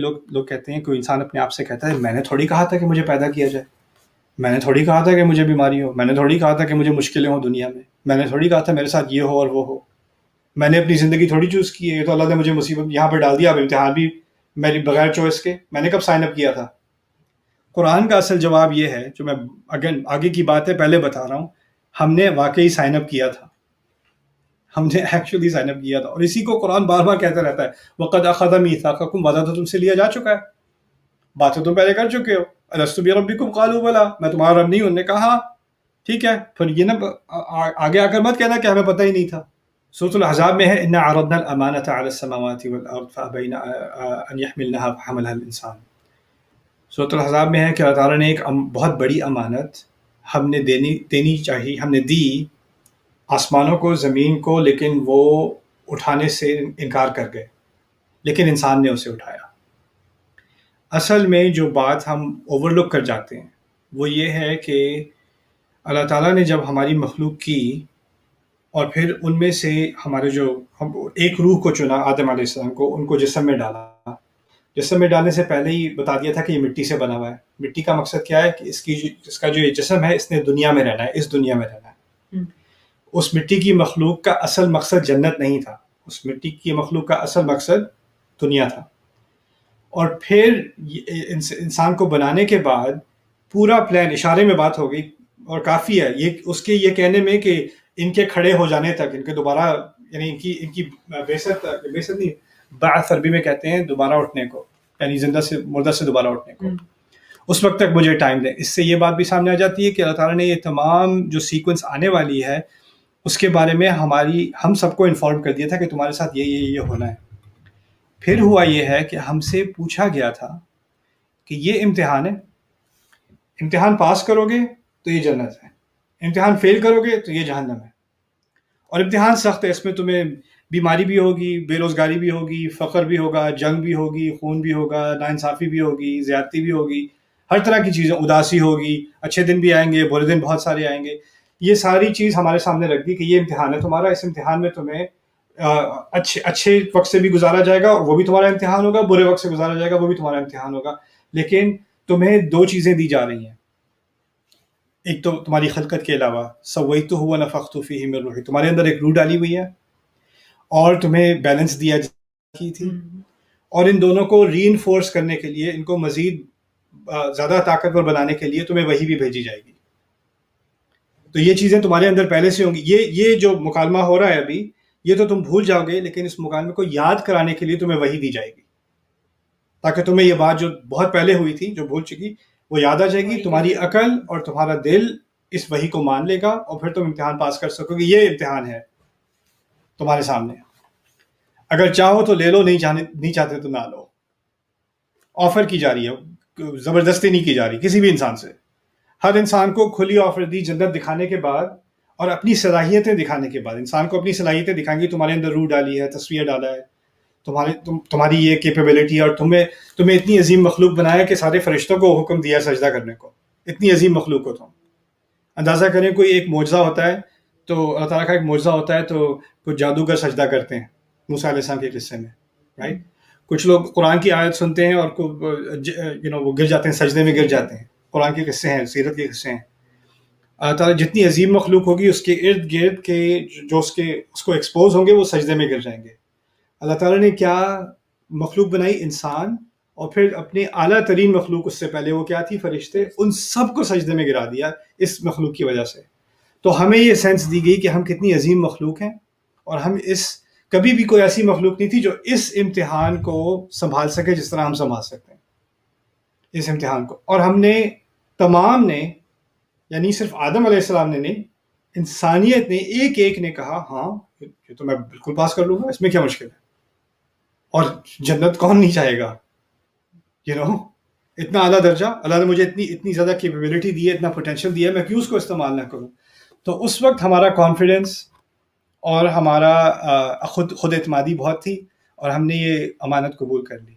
لوگ کہتے ہیں، کوئی انسان اپنے آپ سے کہتا ہے میں نے تھوڑی کہا تھا کہ مجھے پیدا کیا جائے، میں نے تھوڑی کہا تھا کہ مجھے بیماری ہو، میں نے تھوڑی کہا تھا کہ مجھے مشکلیں ہوں دنیا میں نے تھوڑی کہا تھا میرے ساتھ یہ ہو اور وہ ہو، میں نے اپنی زندگی تھوڑی چوز کی ہے، یہ تو اللہ نے مجھے مصیبت یہاں پہ ڈال دیا، اب امتحان بھی میری بغیر چوائس کے، میں نے کب سائن اپ کیا تھا؟ قرآن کا اصل جواب یہ ہے، جو میں آگے کی بات ہے پہلے بتا رہا ہوں، ہم نے واقعی سائن اپ کیا تھا، ہم نے ایکچولی سائن اپ کیا تھا، اور اسی کو قرآن بار بار کہتا رہتا ہے وَقَدْ أَخَذَ مِيثَاقَكُمْ، وعدہ تو تم سے لیا جا چکا ہے، باتیں تم پہلے کر چکے ہو، أَلَسْتُ بِرَبِّكُمْ قَالُوا بَلَىٰ، میں تمہارا رب نہیں ہوں، انہوں نے کہا ٹھیک ہے، پھر یہ نہ آگے آ کر مت کہنا کہ ہمیں پتہ ہی نہیں تھا۔ سورۃ الأحزاب میں ہے إِنَّا عَرَضْنَا الْأَمَانَةَ عَلَى السَّمَاوَاتِ وَالْأَرْضِ فَأَبَيْنَ أَنْ يَحْمِلْنَهَا وَحَمَلَهَا الْإِنسَانُ۔ سورۃ الأحزاب میں ہے کہ اللہ تعالیٰ نے ایک بہت بڑی امانت ہم نے دینی چاہیے، ہم نے دی آسمانوں کو، زمین کو، لیکن وہ اٹھانے سے انکار کر گئے، لیکن انسان نے اسے اٹھایا۔ اصل میں جو بات ہم اوور لک کر جاتے ہیں وہ یہ ہے کہ اللہ تعالیٰ نے جب ہماری مخلوق کی اور پھر ان میں سے ہمارے ہم ایک روح کو چنا، آدم علیہ السلام کو، ان کو جسم میں ڈالا، جسم میں ڈالنے سے پہلے ہی بتا دیا تھا کہ یہ مٹی سے بنا ہوا ہے۔ مٹی کا مقصد کیا ہے کہ اس کا جو یہ جسم ہے اس نے دنیا میں رہنا ہے، اس دنیا میں رہنا ہے۔ اس مٹی کی مخلوق کا اصل مقصد جنت نہیں تھا، اس مٹی کی مخلوق کا اصل مقصد دنیا تھا۔ اور پھر انسان کو بنانے کے بعد پورا پلان، اشارے میں بات ہو گئی اور کافی ہے یہ اس کے یہ کہنے میں کہ ان کے کھڑے ہو جانے تک، ان کے دوبارہ، یعنی ان کی بعثت نہیں، بعث عربی میں کہتے ہیں دوبارہ اٹھنے کو، یعنی زندہ سے مردہ سے دوبارہ اٹھنے کو، اس وقت تک مجھے ٹائم دیں۔ اس سے یہ بات بھی سامنے آ جاتی ہے کہ اللہ تعالیٰ نے یہ تمام جو سیکوینس آنے والی ہے اس کے بارے میں ہم سب کو انفارم کر دیا تھا کہ تمہارے ساتھ یہ ہونا ہے۔ پھر ہوا یہ ہے کہ ہم سے پوچھا گیا تھا کہ یہ امتحان ہے، امتحان پاس کرو گے تو یہ جنت ہے، امتحان فیل کرو گے تو یہ جہنم ہے، اور امتحان سخت ہے، اس میں تمہیں بیماری بھی ہوگی، بے روزگاری بھی ہوگی، فقر بھی ہوگا، جنگ بھی ہوگی، خون بھی ہوگا، ناانصافی بھی ہوگی، زیادتی بھی ہوگی، ہر طرح کی چیزیں، اداسی ہوگی، اچھے دن بھی آئیں گے، برے دن بہت سارے آئیں گے۔ یہ ساری چیز ہمارے سامنے رکھ دی کہ یہ امتحان ہے تمہارا، اس امتحان میں تمہیں اچھے وقت سے بھی گزارا جائے گا اور وہ بھی تمہارا امتحان ہوگا، برے وقت سے گزارا جائے گا وہ بھی تمہارا امتحان ہوگا، لیکن تمہیں دو چیزیں دی جا رہی ہیں، ایک تو تمہاری خلقت کے علاوہ سویتہ ونفخت فیہ من روحی، تمہارے اندر ایک روح ڈالی ہوئی ہے، اور تمہیں بیلنس دیا کی تھی، اور ان دونوں کو ری انفورس کرنے کے لیے، ان کو مزید زیادہ طاقتور بنانے کے لیے تمہیں وحی بھی بھیجی جائے گی۔ تو یہ چیزیں تمہارے اندر پہلے سے ہوں گی، یہ جو مکالمہ ہو رہا ہے ابھی، یہ تو تم بھول جاؤ گے، لیکن اس مکالمے کو یاد کرانے کے لیے تمہیں وحی دی جائے گی، تاکہ تمہیں یہ بات جو بہت پہلے ہوئی تھی، جو بھول چکی، وہ یاد آ جائے گی، تمہاری عقل اور تمہارا دل اس وحی کو مان لے گا، اور پھر تم امتحان پاس کر سکو گے۔ یہ امتحان ہے تمہارے سامنے، اگر چاہو تو لے لو، نہیں چاہتے تو نہ لو۔ آفر کی جا رہی ہے، زبردستی نہیں کی جا رہی کسی بھی انسان سے۔ ہر انسان کو کھلی آفر دی جنت دکھانے کے بعد اور اپنی صلاحیتیں دکھانے کے بعد۔ انسان کو اپنی صلاحیتیں دکھائیں گی، تمہارے اندر روح ڈالی ہے، تصویر ڈالا ہے، تمہاری یہ کیپیبلٹی ہے، اور تمہیں اتنی عظیم مخلوق بنایا کہ سارے فرشتوں کو حکم دیا سجدہ کرنے کو، اتنی عظیم مخلوق کو تم اندازہ کریں۔ کوئی ایک معجزہ ہوتا ہے تو اللہ تعالیٰ کا ایک معجزہ ہوتا ہے تو کچھ جادوگر سجدہ کرتے ہیں موسیٰ علیہ السلام کے قصے میں، رائٹ؟ کچھ لوگ قرآن کی آیت سنتے ہیں اور وہ گر جاتے ہیں، سجدے میں گر جاتے ہیں۔ قرآن کے قصے ہیں، سیرت کے قصے ہیں۔ اللہ تعالیٰ جتنی عظیم مخلوق ہوگی اس کے ارد گرد کے جو اس کو ایکسپوز ہوں گے وہ سجدے میں گر جائیں گے۔ اللہ تعالیٰ نے کیا مخلوق بنائی؟ انسان، اور پھر اپنی اعلیٰ ترین مخلوق اس سے پہلے وہ کیا تھی؟ فرشتے، ان سب کو سجدے میں گرا دیا اس مخلوق کی وجہ سے۔ تو ہمیں یہ سینس دی گئی کہ ہم کتنی عظیم مخلوق ہیں، اور ہم کبھی بھی کوئی ایسی مخلوق نہیں تھی جو اس امتحان کو سنبھال سکے جس طرح ہم سنبھال سکتے ہیں اس امتحان کو۔ اور ہم نے تمام نے، یعنی صرف آدم علیہ السلام نے نہیں، انسانیت نے ایک نے کہا ہاں یہ تو میں بالکل پاس کر لوں گا، اس میں کیا مشکل ہے، اور جنت کون نہیں چاہے گا؟ اتنا اعلیٰ درجہ اللہ نے مجھے اتنی زیادہ کیپیبلٹی دی ہے، اتنا پوٹینشیل دیا ہے، میں کیوں اس کو استعمال نہ کروں؟ تو اس وقت ہمارا کانفیڈنس اور ہمارا خود اعتمادی بہت تھی، اور ہم نے یہ امانت قبول کر لی۔